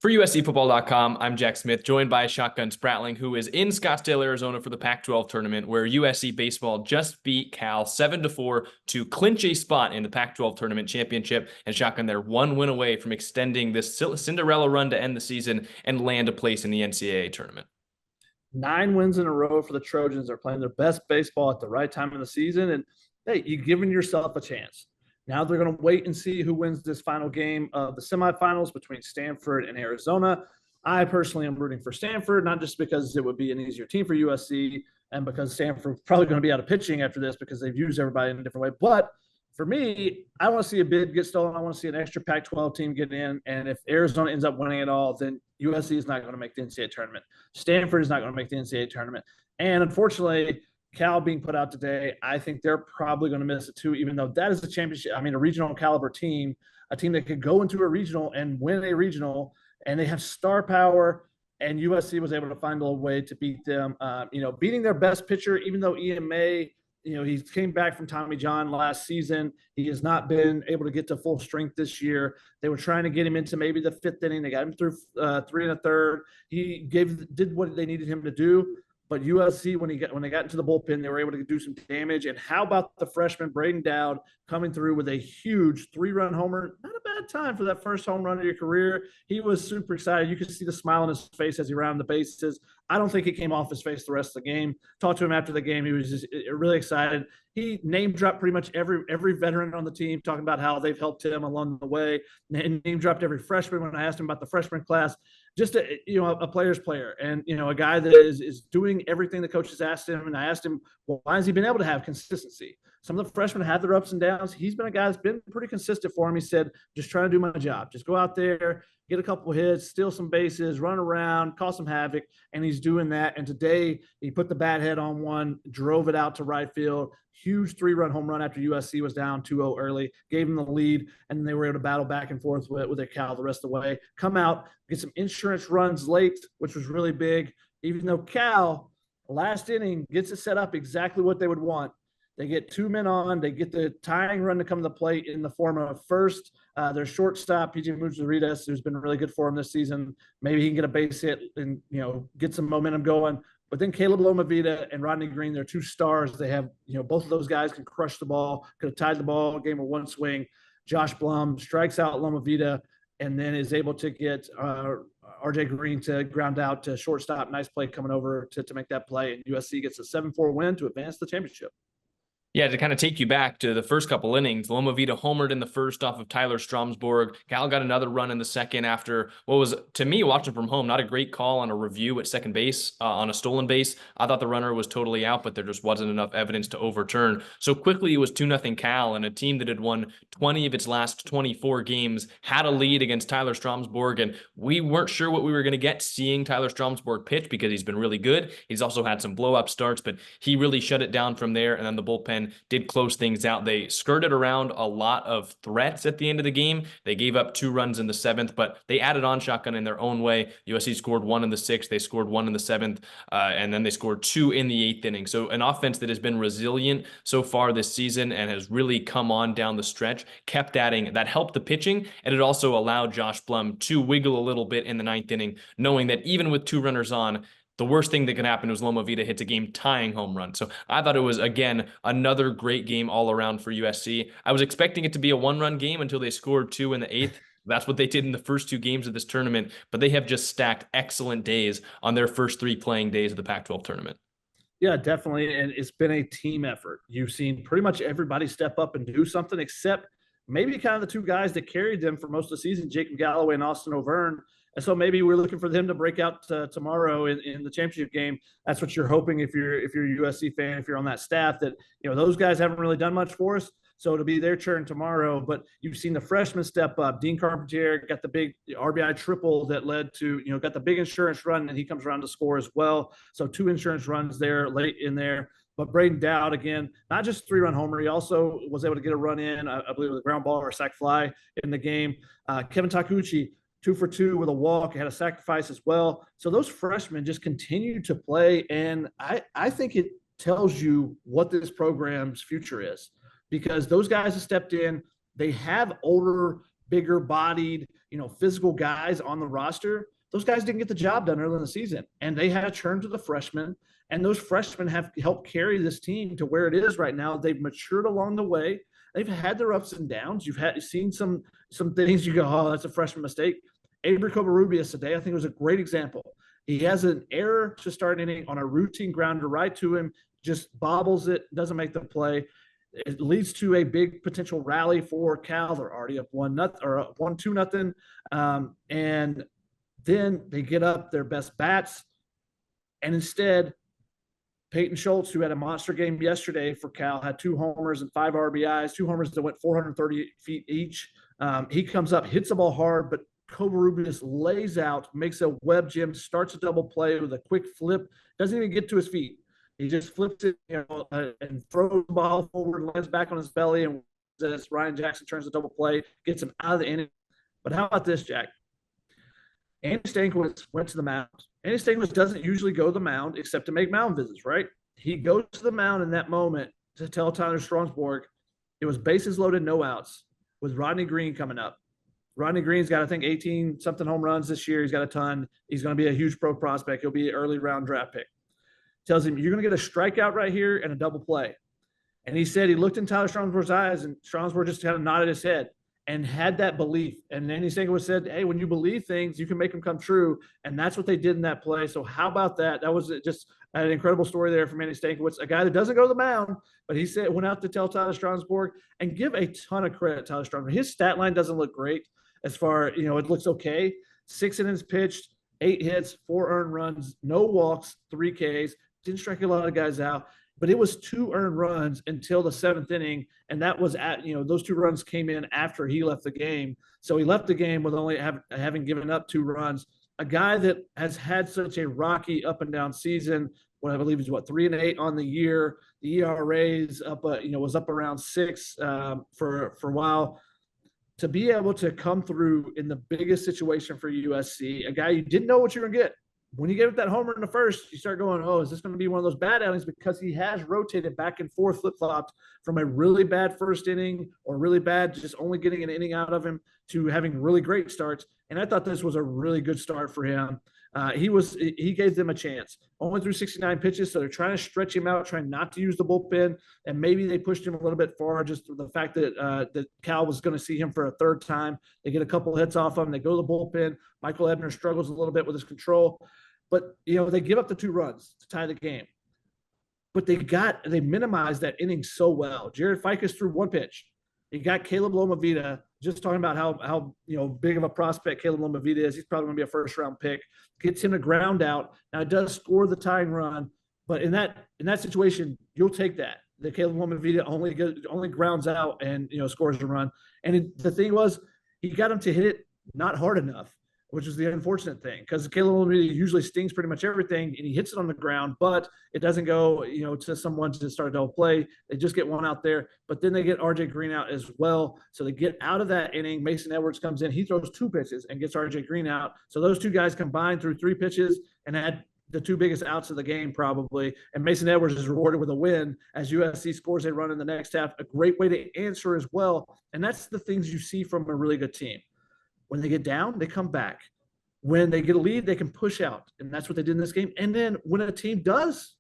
For USCFootball.com, I'm Jack Smith, joined by Shotgun Spratling, who is in Scottsdale, Arizona for the Pac-12 Tournament, where USC Baseball just beat Cal 7-4 to clinch a spot in the Pac-12 Tournament Championship. And Shotgun, they're one win away from extending this Cinderella run to end the season and land a place in the NCAA Tournament. 9 wins in a row for the Trojans. They're playing their best baseball at the right time of the season. And, hey, you've given yourself a chance. Now they're going to wait and see who wins this final game of the semifinals between Stanford and Arizona. I personally am rooting for Stanford, not just because it would be an easier team for USC and because Stanford's probably going to be out of pitching after this because they've used everybody in a different way. But for me, I want to see a bid get stolen. I want to see an extra Pac-12 team get in. And if Arizona ends up winning it all, then USC is not going to make the NCAA tournament. Stanford is not going to make the NCAA tournament. And unfortunately, Cal being put out today, I think they're probably going to miss it too, even though that is a championship. I mean, a regional caliber team, a team that could go into a regional and win a regional, and they have star power. And USC was able to find a way to beat them, beating their best pitcher, even though EMA, he came back from Tommy John last season. He has not been able to get to full strength this year. They were trying to get him into maybe the 5th inning. They got him through 3 1/3. He did what they needed him to do. But USC, when they got into the bullpen, they were able to do some damage. And how about the freshman Braden Dowd coming through with a huge 3-run homer? Not a bad time for that first home run of your career. He was super excited. You could see the smile on his face as he rounded the bases. I don't think it came off his face the rest of the game. Talked to him after the game. He was just really excited. He name dropped pretty much every veteran on the team, talking about how they've helped him along the way. And name dropped every freshman when I asked him about the freshman class. Just a player's player, and a guy that is doing everything the coaches asked him. And I asked him, well, why has he been able to have consistency? Some of the freshmen have their ups and downs. He's been a guy that's been pretty consistent for him. He said, just trying to do my job. Just go out there, get a couple of hits, steal some bases, run around, cause some havoc, and he's doing that. And today he put the bat head on one, drove it out to right field. Huge 3-run home run after USC was down 2-0 early, gave him the lead, and then they were able to battle back and forth with their Cal the rest of the way. Come out, get some insurance runs late, which was really big, even though Cal, last inning, gets it set up exactly what they would want. They get 2 men on. They get the tying run to come to the plate in the form of first. Their shortstop, PJ Mujaritas, who's been really good for him this season. Maybe he can get a base hit and get some momentum going. But then Caleb Lomavita and Rodney Green, they're 2 stars. They have, both of those guys can crush the ball, could have tied the ball, game with 1 swing. Josh Blum strikes out Lomavita and then is able to get RJ Green to ground out to shortstop. Nice play coming over to make that play. And USC gets a 7-4 win to advance the championship. Yeah, to kind of take you back to the first couple innings, Lomavita homered in the first off of Tyler Stromsborg. Cal got another run in the second after what was, to me, watching from home, not a great call on a review at second base on a stolen base. I thought the runner was totally out, but there just wasn't enough evidence to overturn. So quickly it was 2-0 Cal, and a team that had won 20 of its last 24 games had a lead against Tyler Stromsborg, and we weren't sure what we were going to get seeing Tyler Stromsborg pitch because he's been really good. He's also had some blow-up starts, but he really shut it down from there, and then the bullpen did close things out. They skirted around a lot of threats at the end of the game. They gave up 2 runs in the 7th, but they added on Shotgun in their own way. USC scored 1 in the 6th. They scored 1 in the 7th, and then they scored 2 in the 8th inning. So an offense that has been resilient so far this season and has really come on down the stretch, kept adding. That helped the pitching, and it also allowed Josh Blum to wiggle a little bit in the 9th inning, knowing that even with 2 runners on, the worst thing that can happen is Lomavita hits a game-tying home run. So I thought it was, again, another great game all around for USC. I was expecting it to be a 1-run game until they scored 2 in the 8th. That's what they did in the first 2 games of this tournament, but they have just stacked excellent days on their first 3 playing days of the Pac-12 tournament. Yeah, definitely, and it's been a team effort. You've seen pretty much everybody step up and do something except maybe kind of the 2 guys that carried them for most of the season, Jacob Galloway and Austin O'Verne. And so maybe we're looking for them to break out tomorrow in the championship game. That's what you're hoping if you're a USC fan, if you're on that staff, that those guys haven't really done much for us. So it'll be their turn tomorrow. But you've seen the freshmen step up. Dean Carpentier got the big RBI triple that led to got the big insurance run, and he comes around to score as well. So 2 insurance runs there late in there. But Braden Dowd, again, not just 3-run homer, he also was able to get a run in, I believe, with a ground ball or a sac fly in the game. Kevin Takuchi, 2 for 2 with a walk, had a sacrifice as well. So those freshmen just continue to play, and I think it tells you what this program's future is, because those guys have stepped in. They have older bigger bodied, physical guys on the roster, those guys didn't get the job done early in the season. And they had to turn to the freshmen. And those freshmen have helped carry this team to where it is right now. They've matured along the way. They've had their ups and downs. You've seen some things you go, oh, that's a freshman mistake. Avery Covarrubias today, I think, was a great example. He has an error to start an inning on a routine grounder right to him, just bobbles it, doesn't make the play. It leads to a big potential rally for Cal. They're already up 1-2-0. And then they get up their best bats. And instead, Peyton Schultz, who had a monster game yesterday for Cal, had 2 homers and 5 RBIs, 2 homers that went 430 feet each. He comes up, hits the ball hard, but Covarrubias lays out, makes a web gem, starts a double play with a quick flip, doesn't even get to his feet. He just flips it, and throws the ball forward, lands back on his belly, and as Ryan Jackson turns the double play, gets him out of the inning. But how about this, Jack? Andy Stankiewicz went to the mound. Andy Stankiewicz doesn't usually go to the mound except to make mound visits, right? He goes to the mound in that moment to tell Tyler Stromsborg it was bases loaded, no outs, with Rodney Green coming up. Rodney Green's got, I think, 18-something home runs this year. He's got a ton. He's going to be a huge pro prospect. He'll be an early round draft pick. Tells him, you're going to get a strikeout right here and a double play. And he said he looked in Tyler Stromsborg's eyes, and Stromsborg just kind of nodded his head and had that belief. And Andy Stankiewicz said, hey, when you believe things, you can make them come true. And that's what they did in that play. So how about that? That was just an incredible story there from Andy Stankiewicz, a guy that doesn't go to the mound, but he said went out to tell Tyler Stromsborg, and give a ton of credit to Tyler Stromsborg. His stat line doesn't look great as far, it looks okay. 6 innings pitched, 8 hits, 4 earned runs, no walks, 3 Ks. Didn't strike a lot of guys out, but it was 2 earned runs until the 7th inning. And that was those 2 runs came in after he left the game. So he left the game with only having given up 2 runs. A guy that has had such a rocky up and down season, what I believe is 3-8 on the year. The ERA's up, was up around 6 for a while. To be able to come through in the biggest situation for USC, a guy you didn't know what you were going to get. When you gave up that homer in the first, you start going, oh, is this going to be one of those bad outings? Because he has rotated back and forth, flip-flopped from a really bad first inning or really bad, just only getting an inning out of him, to having really great starts. And I thought this was a really good start for him. He gave them a chance. Only threw 69 pitches, so they're trying to stretch him out, trying not to use the bullpen, and maybe they pushed him a little bit far, just the fact that Cal was going to see him for a 3rd time. They get a couple hits off him. They go to the bullpen. Michael Ebner struggles a little bit with his control. But, they give up the 2 runs to tie the game. But they minimized that inning so well. Jared Ficus threw 1 pitch. He got Caleb Lomavita, just talking about how big of a prospect Caleb Lomavita is. He's probably going to be a 1st-round pick. Gets him a ground out. Now, it does score the tying run. But in that situation, you'll take that. The Caleb Lomavita only grounds out and, scores a run. And the thing was, he got him to hit it not hard enough, which is the unfortunate thing, because Caleb usually stings pretty much everything, and he hits it on the ground, but it doesn't go, to someone to start a double play. They just get one out there, but then they get RJ Green out as well. So they get out of that inning. Mason Edwards comes in. He throws 2 pitches and gets RJ Green out. So those 2 guys combined through 3 pitches and had the 2 biggest outs of the game probably. And Mason Edwards is rewarded with a win as USC scores a run in the next half. A great way to answer as well. And that's the things you see from a really good team. When they get down, they come back. When they get a lead, they can push out. And that's what they did in this game. And then when a team does,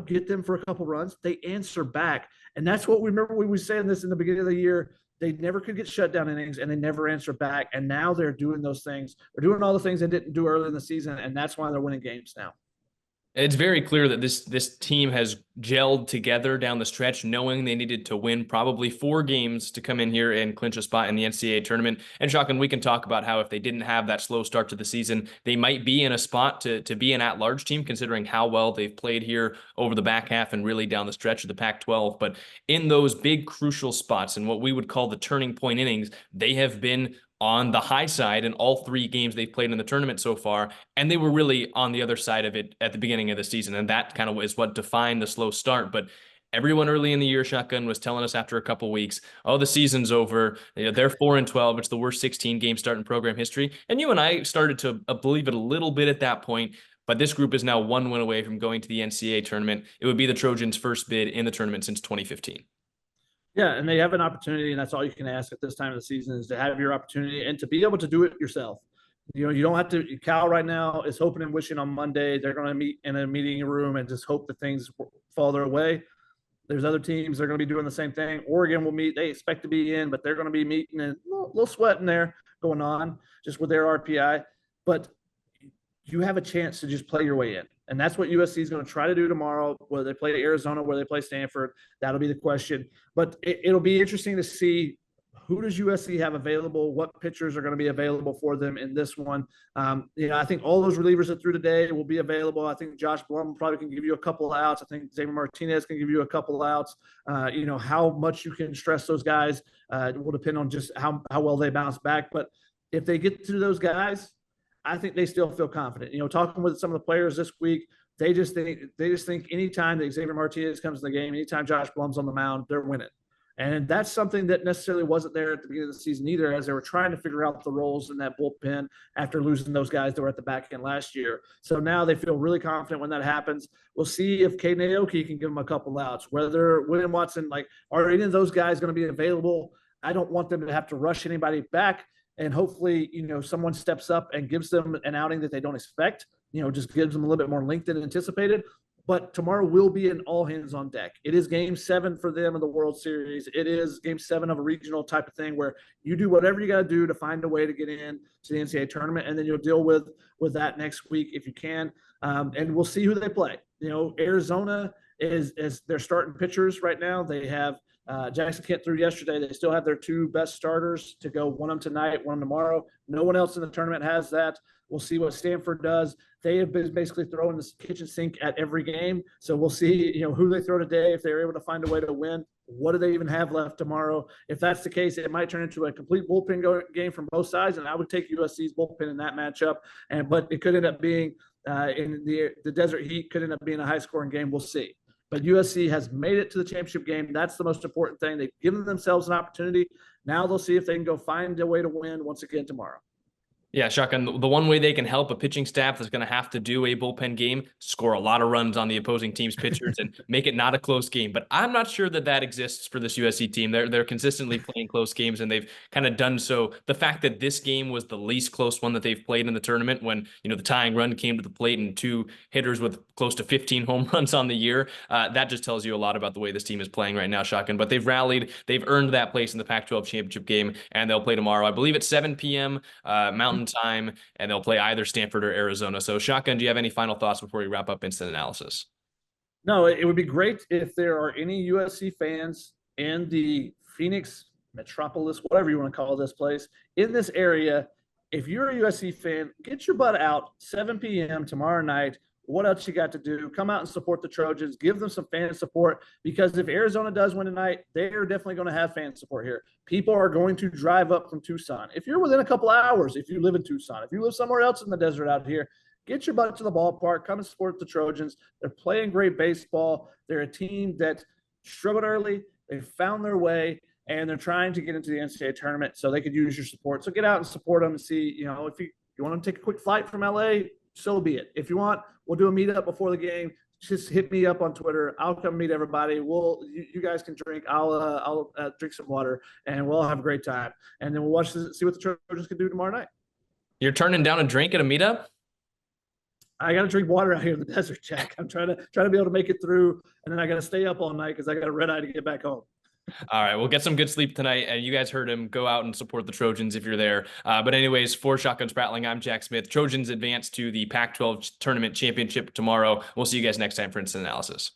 get them for a couple runs, they answer back. And that's what we remember we were saying this in the beginning of the year. They never could get shutdown innings, and they never answer back. And now they're doing those things. They're doing all the things they didn't do early in the season, and that's why they're winning games now. It's very clear that this team has gelled together down the stretch, knowing they needed to win probably 4 games to come in here and clinch a spot in the NCAA tournament. And Shotgun, we can talk about how if they didn't have that slow start to the season, they might be in a spot to be an at-large team, considering how well they've played here over the back half and really down the stretch of the Pac-12. But in those big crucial spots and what we would call the turning point innings, they have been on the high side in all 3 games they've played in the tournament so far. And they were really on the other side of it at the beginning of the season. And that kind of is what defined the slow start. But everyone early in the year, Shotgun, was telling us after a couple weeks, oh, the season's over. They're 4-12. It's the worst 16-game start in program history. And you and I started to believe it a little bit at that point. But this group is now 1 win away from going to the NCAA tournament. It would be the Trojans' first bid in the tournament since 2015. Yeah, and they have an opportunity, and that's all you can ask at this time of the season is to have your opportunity and to be able to do it yourself. You don't have to. Cal right now is hoping and wishing on Monday they're going to meet in a meeting room and just hope that things fall their way. There's other teams that are going to be doing the same thing. Oregon will meet. They expect to be in, but they're going to be meeting and a little sweat in there going on just with their RPI. But you have a chance to just play your way in. And that's what USC is going to try to do tomorrow, whether they play Arizona, where they play Stanford. That'll be the question. But it'll be interesting to see who does USC have available, what pitchers are going to be available for them in this one. I think all those relievers that threw today will be available. I think Josh Blum probably can give you a couple of outs. I think Xavier Martinez can give you a couple of outs. How much you can stress those guys will depend on just how well they bounce back. But if they get to those guys, I think they still feel confident. Talking with some of the players this week, they just think anytime that Xavier Martinez comes to the game, anytime Josh Blum's on the mound, they're winning. And that's something that necessarily wasn't there at the beginning of the season either, as they were trying to figure out the roles in that bullpen after losing those guys that were at the back end last year. So now they feel really confident when that happens. We'll see if Caden Aoki can give them a couple outs, whether William Watson, are any of those guys going to be available? I don't want them to have to rush anybody back. And hopefully, someone steps up and gives them an outing that they don't expect, just gives them a little bit more length than anticipated. But tomorrow will be an all hands on deck. It is game 7 for them in the World Series. It is game 7 of a regional type of thing where you do whatever you got to do to find a way to get in to the NCAA tournament. And then you'll deal with that next week if you can. And we'll see who they play. Arizona is their starting pitchers right now. They have Jackson Kent threw yesterday. They still have their 2 best starters to go, one of them tonight, one of them tomorrow. No one else in the tournament has that. We'll see what Stanford does. They have been basically throwing the kitchen sink at every game. So we'll see, who they throw today. If they're able to find a way to win, what do they even have left tomorrow? If that's the case, it might turn into a complete bullpen game from both sides. And I would take USC's bullpen in that matchup. But it could end up being in the desert heat, could end up being a high scoring game. We'll see. But USC has made it to the championship game. That's the most important thing. They've given themselves an opportunity. Now they'll see if they can go find a way to win once again tomorrow. Yeah, Shotgun, the one way they can help a pitching staff that's going to have to do a bullpen game, score a lot of runs on the opposing team's pitchers and make it not a close game. But I'm not sure that exists for this USC team. They're consistently playing close games, and they've kind of done so. The fact that this game was the least close one that they've played in the tournament, when the tying run came to the plate and 2 hitters with close to 15 home runs on the year, that just tells you a lot about the way this team is playing right now, Shotgun. But they've rallied, they've earned that place in the Pac-12 Championship game, and they'll play tomorrow. I believe it's 7 p.m. Mountain time, and they'll play either Stanford or Arizona. So, Shotgun, do you have any final thoughts before we wrap up instant analysis? No, it would be great if there are any USC fans in the Phoenix metropolis, whatever you want to call this place, in this area. If you're a USC fan, get your butt out 7 p.m. tomorrow night. What else you got to do? Come out and support the Trojans. Give them some fan support, because if Arizona does win tonight, they are definitely going to have fan support here. People are going to drive up from Tucson. If you're within a couple hours, if you live in Tucson, if you live somewhere else in the desert out here, get your butt to the ballpark. Come and support the Trojans. They're playing great baseball. They're a team that struggled early. They found their way, and they're trying to get into the NCAA tournament, so they could use your support. So get out and support them and see, if you want them to take a quick flight from LA, so be it. If you want, we'll do a meetup before the game. Just hit me up on Twitter. I'll come meet everybody. You guys can drink. I'll drink some water, and we'll all have a great time. And then we'll see what the Trojans can do tomorrow night. You're turning down a drink at a meetup? I got to drink water out here in the desert, Jack. I'm trying to be able to make it through, and then I got to stay up all night because I got a red eye to get back home. All right, we'll get some good sleep tonight, and you guys heard him. Go out and support the Trojans if you're there. But anyways, for Shotgun Spratling, I'm Jack Smith. Trojans advance to the Pac-12 Tournament Championship tomorrow. We'll see you guys next time for Instant Analysis.